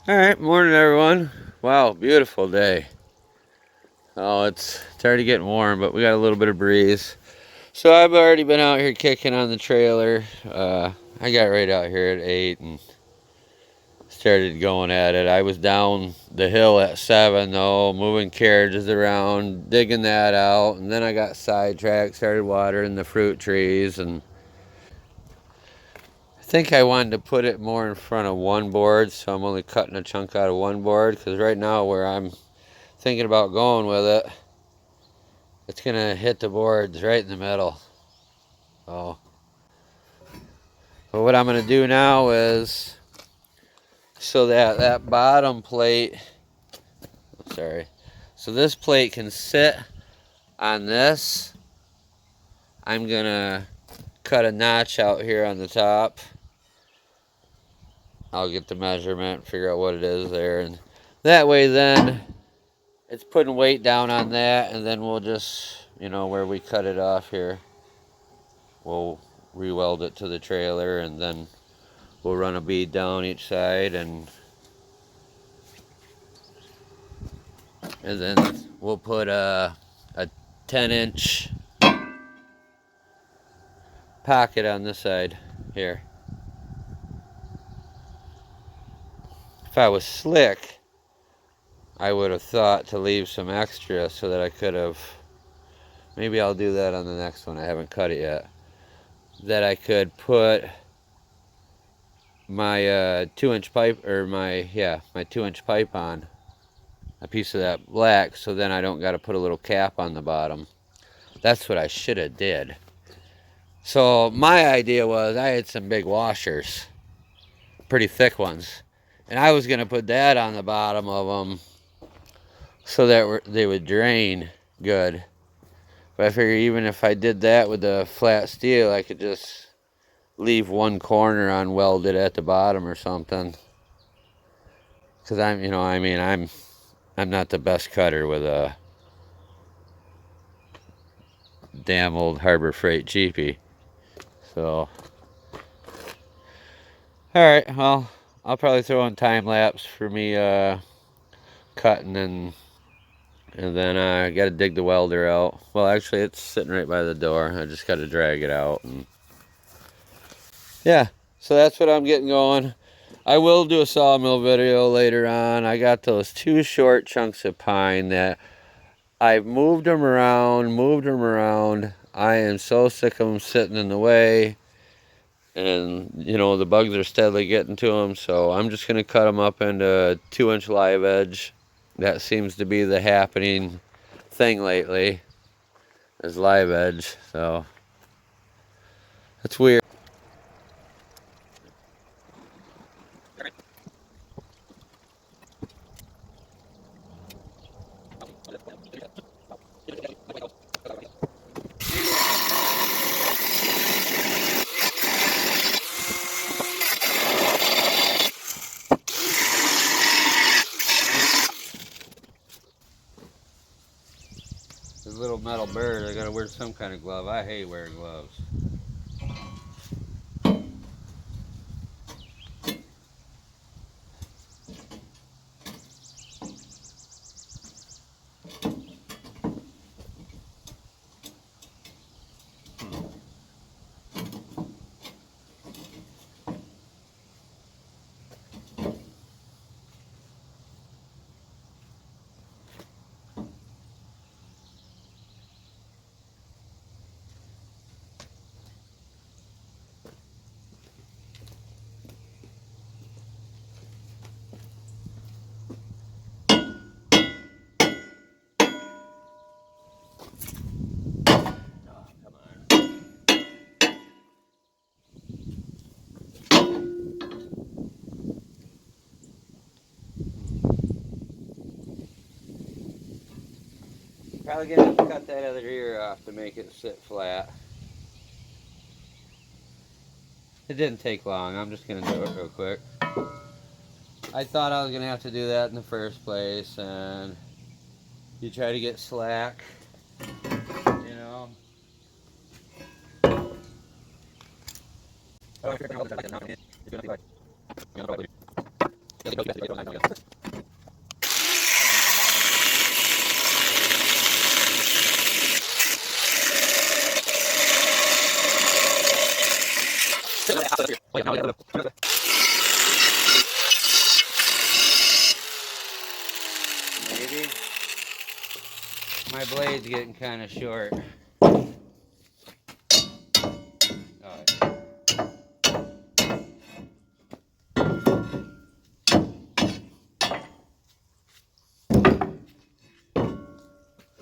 Alright, morning everyone. Wow, beautiful day. Oh, it's already getting warm, but we got a little bit of breeze. So I've already been out here kicking on the trailer. I got right out here at 8 and started going at it. I was down the hill at 7 though, moving carriages around, digging that out, and then I got sidetracked, started watering the fruit trees, and I think I wanted to put it more in front of one board, so I'm only cutting a chunk out of one board, because right now where I'm thinking about going with it, it's gonna hit the boards right in the middle. So, but what I'm gonna do now is, so that bottom plate, sorry, so this plate can sit on this, I'm gonna cut a notch out here on the top. I'll get the measurement, figure out what it is there, and that way then it's putting weight down on that, and then we'll just, where we cut it off here, we'll re-weld it to the trailer, and then we'll run a bead down each side, and then we'll put a 10-inch pocket on this side here. If I was slick, I would have thought to leave some extra so that I could have, maybe I'll do that on the next one, I haven't cut it yet, that I could put my 2-inch pipe, or my 2-inch pipe on a piece of that black, so then I don't got to put a little cap on the bottom. That's what I should have did. So my idea was, I had some big washers, pretty thick ones, and I was gonna put that on the bottom of them so that they would drain good. But I figured even if I did that with the flat steel, I could just leave one corner unwelded at the bottom or something. Because I'm not the best cutter with a damn old Harbor Freight Jeepy. So, alright, well, I'll probably throw in time lapse for me cutting, and then I got to dig the welder out. Well, actually, it's sitting right by the door. I just got to drag it out. And yeah, so that's what I'm getting going. I will do a sawmill video later on. I got those 2 short chunks of pine that I've moved them around. I am so sick of them sitting in the way. And, the bugs are steadily getting to them. So I'm just going to cut them up into 2-inch live edge. That seems to be the happening thing lately, is live edge. So that's weird. This little metal bird, I gotta wear some kind of glove. I hate wearing gloves. Probably gonna have to cut that other ear off to make it sit flat. It didn't take long. I'm just gonna do it real quick. I thought I was gonna have to do that in the first place, and you try to get slack, you know. Maybe. My blade's getting kind of short.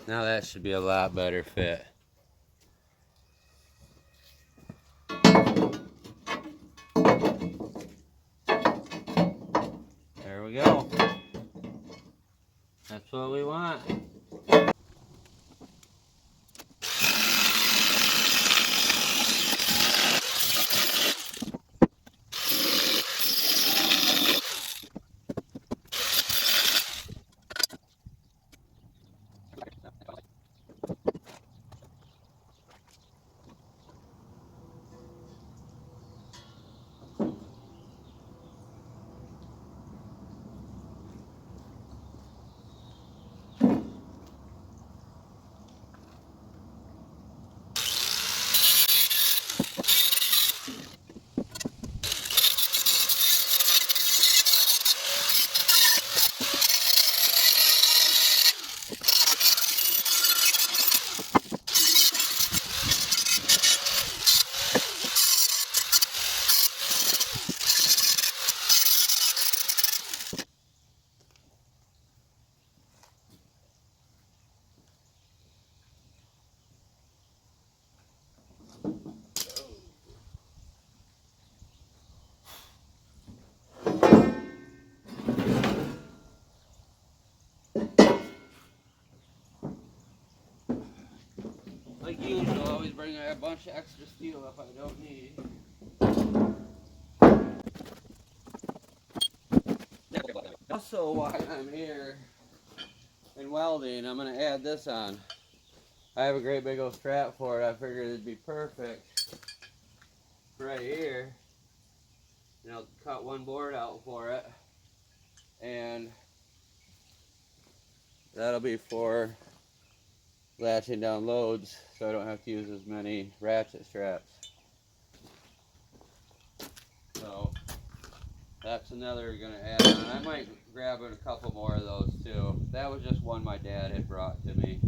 Now that should be a lot better fit. There we go. That's what we want. Like usual, I always bring a bunch of extra steel if I don't need. Also, while I'm here in welding, I'm going to add this on. I have a great big old strap for it. I figured it'd be perfect right here. And I'll cut one board out for it. And that'll be for latching down loads so I don't have to use as many ratchet straps. So that's another gonna add on. I might grab a couple more of those too. That was just one my dad had brought to me.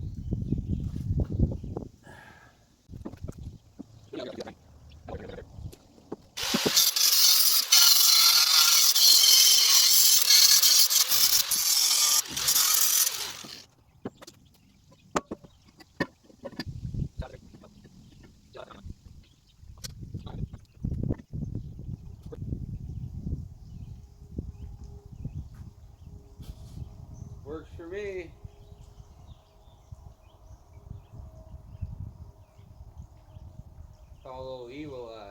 Works for me. Call little evil eye.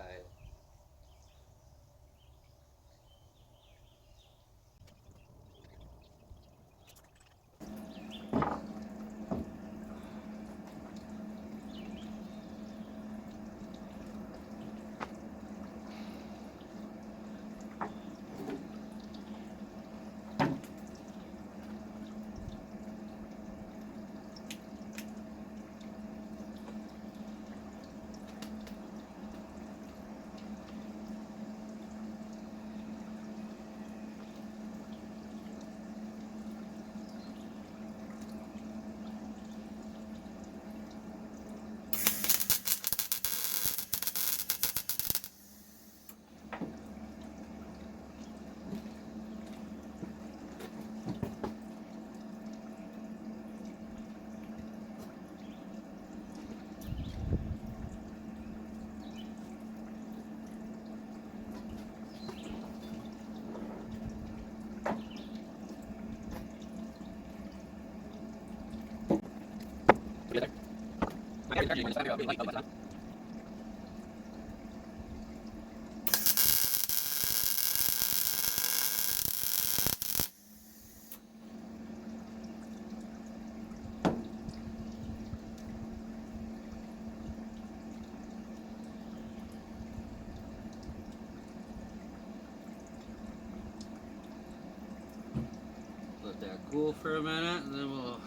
Let that cool for a minute, and then we'll...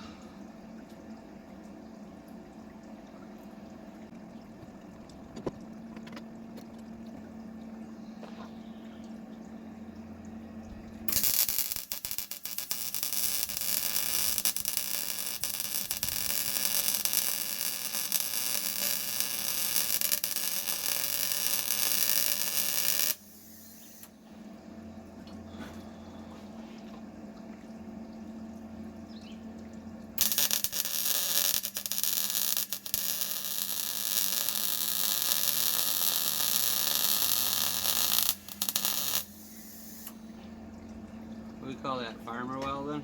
What do we call that? Farmer welding?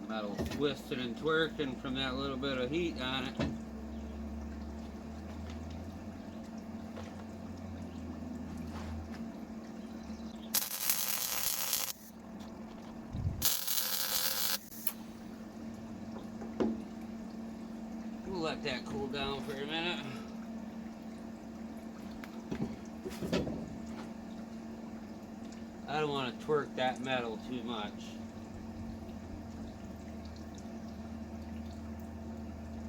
Metal twisting and twerking from that little bit of heat on it. We'll let that cool down for a minute. I don't want to twerk that metal too much.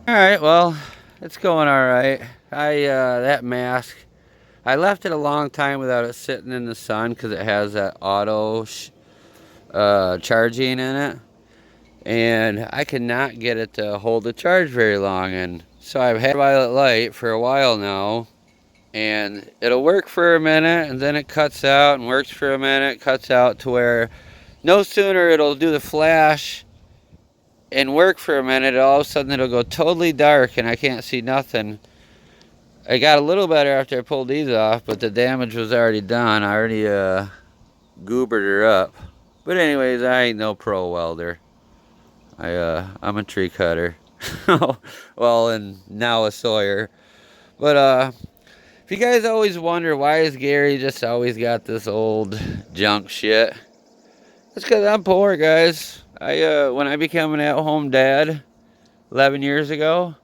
Alright, well, it's going alright. That mask, I left it a long time without it sitting in the sun because it has that auto charging in it. And I cannot get it to hold the charge very long. And so I've had violet light for a while now. And it'll work for a minute and then it cuts out and works for a minute, cuts out to where no sooner it'll do the flash and work for a minute, all of a sudden it'll go totally dark and I can't see nothing. I got a little better after I pulled these off, but the damage was already done. I already goobered her up. But anyways, I ain't no pro welder. I'm a tree cutter. Well, and now a sawyer. But if you guys always wonder why is Gary just always got this old junk shit, it's because I'm poor, guys. When I became an at-home dad 11 years ago,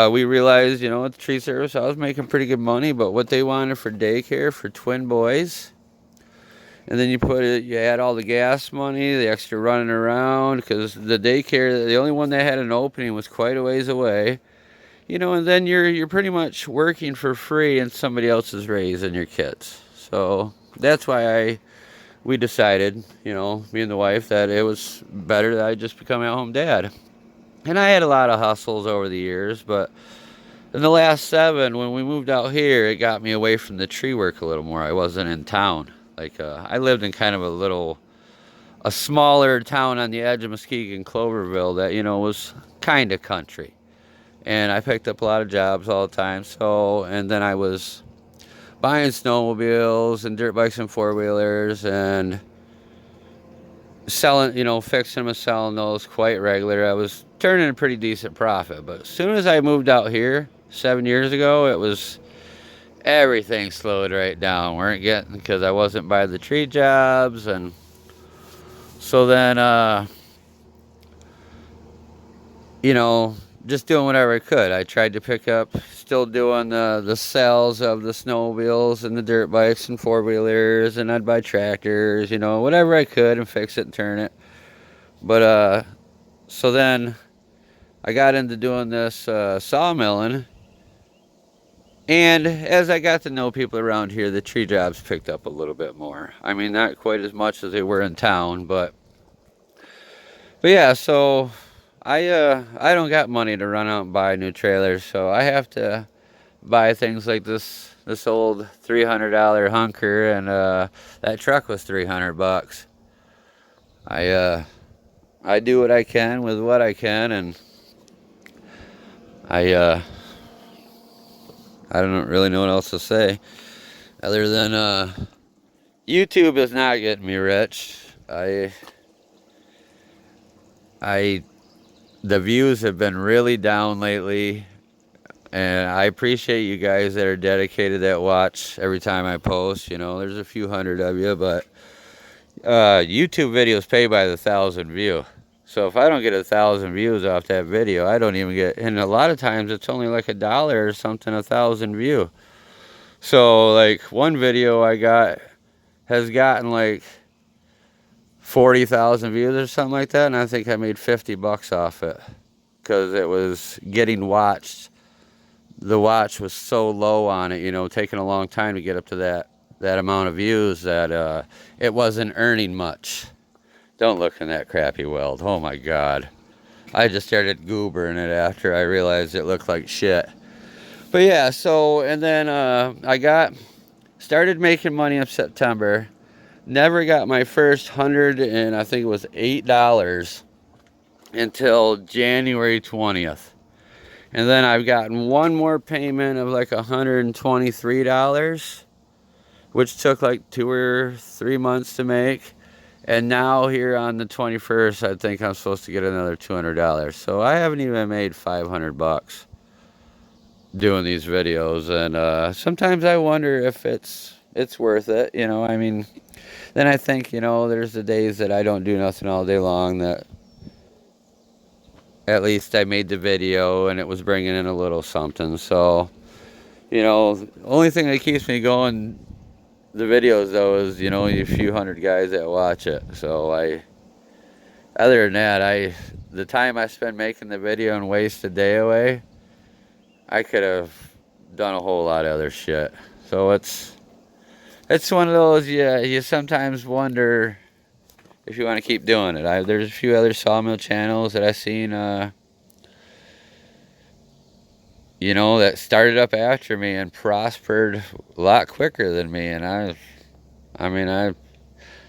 we realized, you know, at the tree service, I was making pretty good money, but what they wanted for daycare for twin boys, and then you add all the gas money, the extra running around, because the daycare, the only one that had an opening was quite a ways away. You know, and then you're pretty much working for free and somebody else is raising your kids. So that's why we decided, you know, me and the wife, that it was better that I just become a home dad. And I had a lot of hustles over the years, but in the last 7, when we moved out here, it got me away from the tree work a little more. I wasn't in town. Like, I lived in kind of a smaller town on the edge of Muskegon, Cloverville, that, you know, was kind of country. And I picked up a lot of jobs all the time. So, and then I was buying snowmobiles and dirt bikes and four-wheelers and selling, you know, fixing them and selling those quite regular. I was turning a pretty decent profit. But as soon as I moved out here 7 years ago, it was everything slowed right down. Weren't getting, because I wasn't by the tree jobs. And so then, you know, just doing whatever I could. I tried to pick up, still doing the sales of the snowmobiles and the dirt bikes and four-wheelers, and I'd buy tractors, you know, whatever I could and fix it and turn it. But so then I got into doing this sawmilling, and as I got to know people around here, the tree jobs picked up a little bit more. I mean, not quite as much as they were in town, but yeah, so I don't got money to run out and buy new trailers, so I have to buy things like this old $300 hunker, and that truck was $300. I do what I can with what I can, and I don't really know what else to say other than YouTube is not getting me rich. The views have been really down lately, and I appreciate you guys that are dedicated, that watch every time I post. You know, there's a few hundred of you, but YouTube videos pay by the 1,000 view. So if I don't get 1,000 views off that video, I don't even get, and a lot of times it's only like $1 or something, 1,000 view. So like one video I got has gotten like 40,000 views or something like that, and I think I made $50 off it because it was getting watched. The watch was so low on it, you know, taking a long time to get up to that amount of views that it wasn't earning much. Don't look in that crappy weld. Oh my God. I just started goobering it after I realized it looked like shit. But yeah, so, and then started making money in September. Never got my first I think it was $8 until January 20th. And then I've gotten one more payment of like $123, which took like 2 or 3 months to make. And now here on the 21st, I think I'm supposed to get another $200. So I haven't even made $500 doing these videos. And sometimes I wonder if it's worth it. You know, I mean, then I think, you know, there's the days that I don't do nothing all day long, that at least I made the video and it was bringing in a little something. So, you know, the only thing that keeps me going, the videos though, is, you know, a few hundred guys that watch it. So other than that, the time I spend making the video and waste a day away, I could have done a whole lot of other shit. So it's one of those, yeah, you sometimes wonder if you want to keep doing it. There's a few other sawmill channels that I've seen, you know, that started up after me and prospered a lot quicker than me. And I'm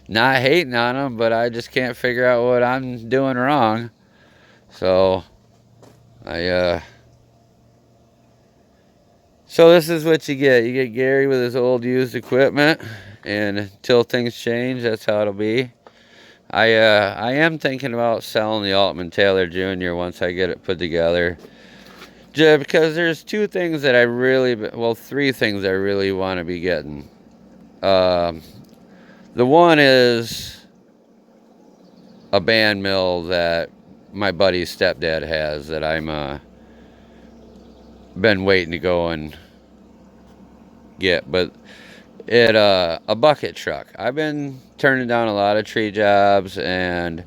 not hating on them, but I just can't figure out what I'm doing wrong. So so this is what you get. You get Gary with his old used equipment, and until things change, that's how it'll be. I am thinking about selling the Altman Taylor Jr. once I get it put together. Just because there's three things I really want to be getting. The one is a band mill that my buddy's stepdad has that I'm been waiting to go and get, but a bucket truck. I've been turning down a lot of tree jobs, and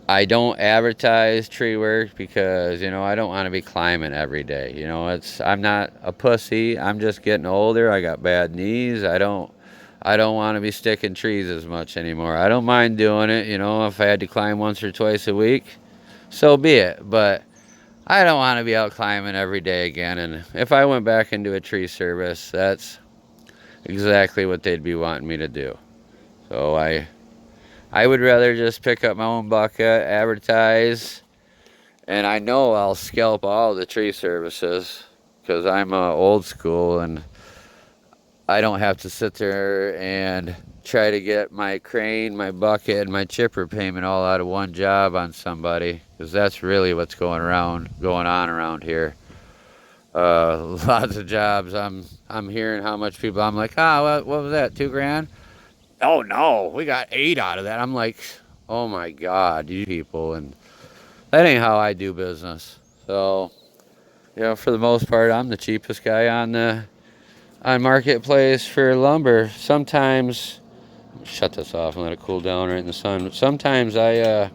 I don't advertise tree work because, you know, I don't want to be climbing every day. You know, I'm not a pussy. I'm just getting older. I got bad knees. I don't want to be sticking trees as much anymore. I don't mind doing it, you know, if I had to climb once or twice a week, so be it. But I don't want to be out climbing every day again. And if I went back into a tree service, that's exactly what they'd be wanting me to do. So I would rather just pick up my own bucket, advertise, and I know I'll scalp all the tree services because I'm old school, and I don't have to sit there and try to get my crane, my bucket, and my chipper payment all out of one job on somebody, because that's really what's going on around here. Lots of jobs. I'm hearing how much people. I'm like, what was that? $2,000? Oh no, we got 8 out of that. I'm like, oh my God, you people, and that ain't how I do business. So, you know, for the most part, I'm the cheapest guy on Marketplace for lumber. Sometimes, shut this off and let it cool down right in the sun. Sometimes I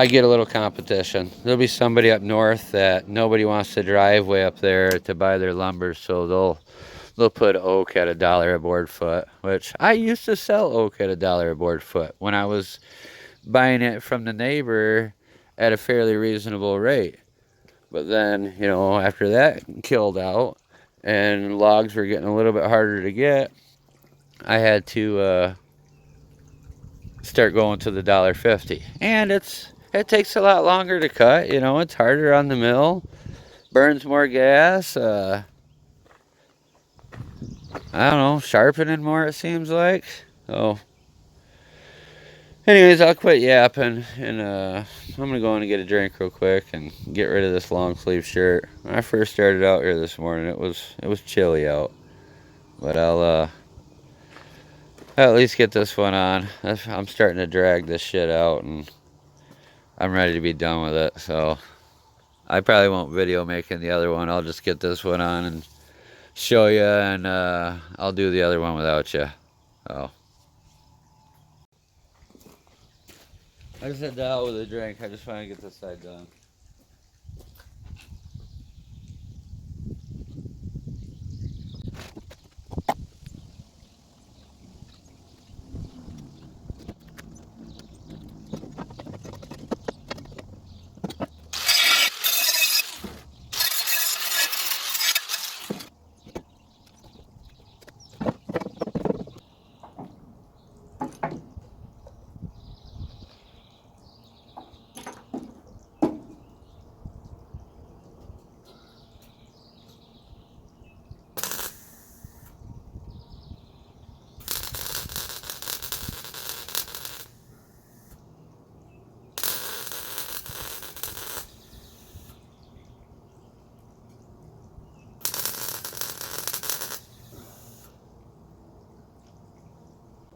get a little competition. There'll be somebody up north that nobody wants to drive way up there to buy their lumber, so they'll put oak at $1 a board foot, which I used to sell oak at $1 a board foot when I was buying it from the neighbor at a fairly reasonable rate. But then, you know, after that killed out and logs were getting a little bit harder to get, I had to start going to the $1.50. And it takes a lot longer to cut, you know, it's harder on the mill, burns more gas, I don't know, sharpening more, it seems like. So, anyways, I'll quit yapping, and I'm gonna go in and get a drink real quick and get rid of this long sleeve shirt. When I first started out here this morning, it was chilly out, but I'll at least get this one on. I'm starting to drag this shit out, and I'm ready to be done with it. So I probably won't video making the other one. I'll just get this one on and show you, and I'll do the other one without you. Oh, I just had to out with a drink. I just want to get this side done.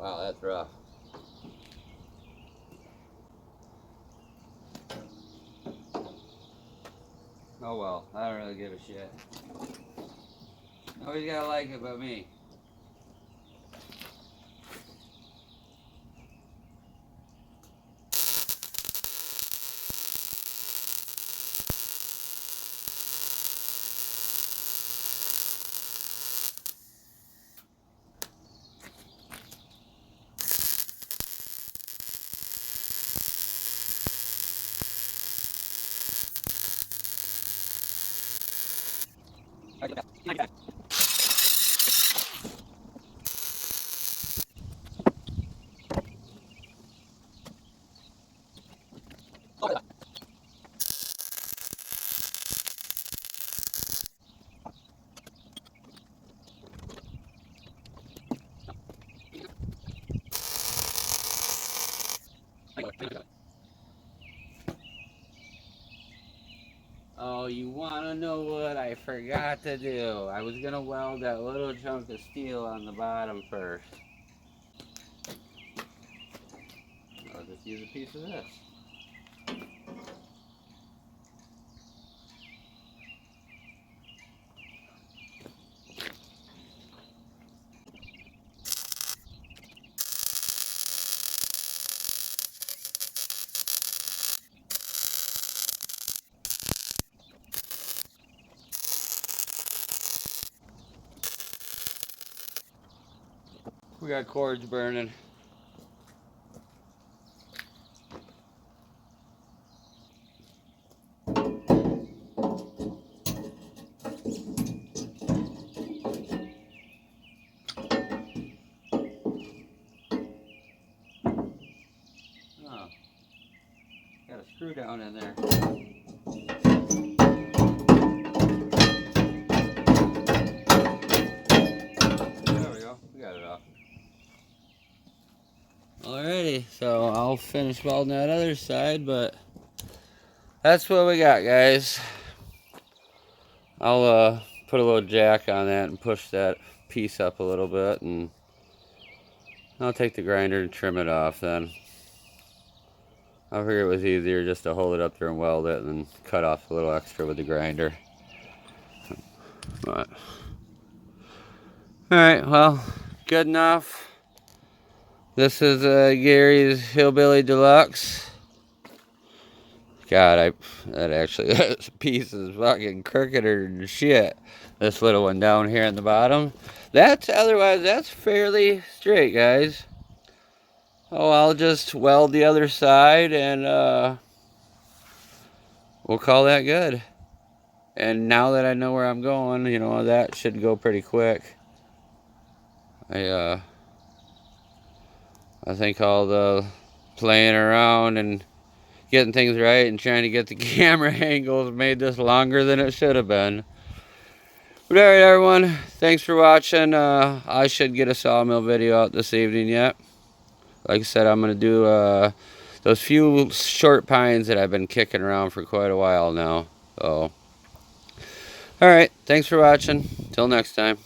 Wow, that's rough. Oh well, I don't really give a shit. Nobody's gotta like it but me. Oh, you wanna know what I forgot to do? I was gonna weld that little chunk of steel on the bottom first. I'll just use a piece of this. We got cords burning. Oh, got a screw down in there. There we go, we got it off. Alrighty, so I'll finish welding that other side, but that's what we got, guys. I'll put a little jack on that and push that piece up a little bit, and I'll take the grinder and trim it off then. I figured it was easier just to hold it up there and weld it and then cut off a little extra with the grinder. But, alright, well, good enough. This is Gary's Hillbilly Deluxe. God, that actually, this piece is fucking crookeder than shit. This little one down here in the bottom. Otherwise, that's fairly straight, guys. Oh, I'll just weld the other side and we'll call that good. And now that I know where I'm going, you know, that should go pretty quick. I think all the playing around and getting things right and trying to get the camera angles made this longer than it should have been. But alright, everyone, thanks for watching. I should get a sawmill video out this evening yet. Like I said, I'm going to do those few short pines that I've been kicking around for quite a while now. So, alright, thanks for watching. Till next time.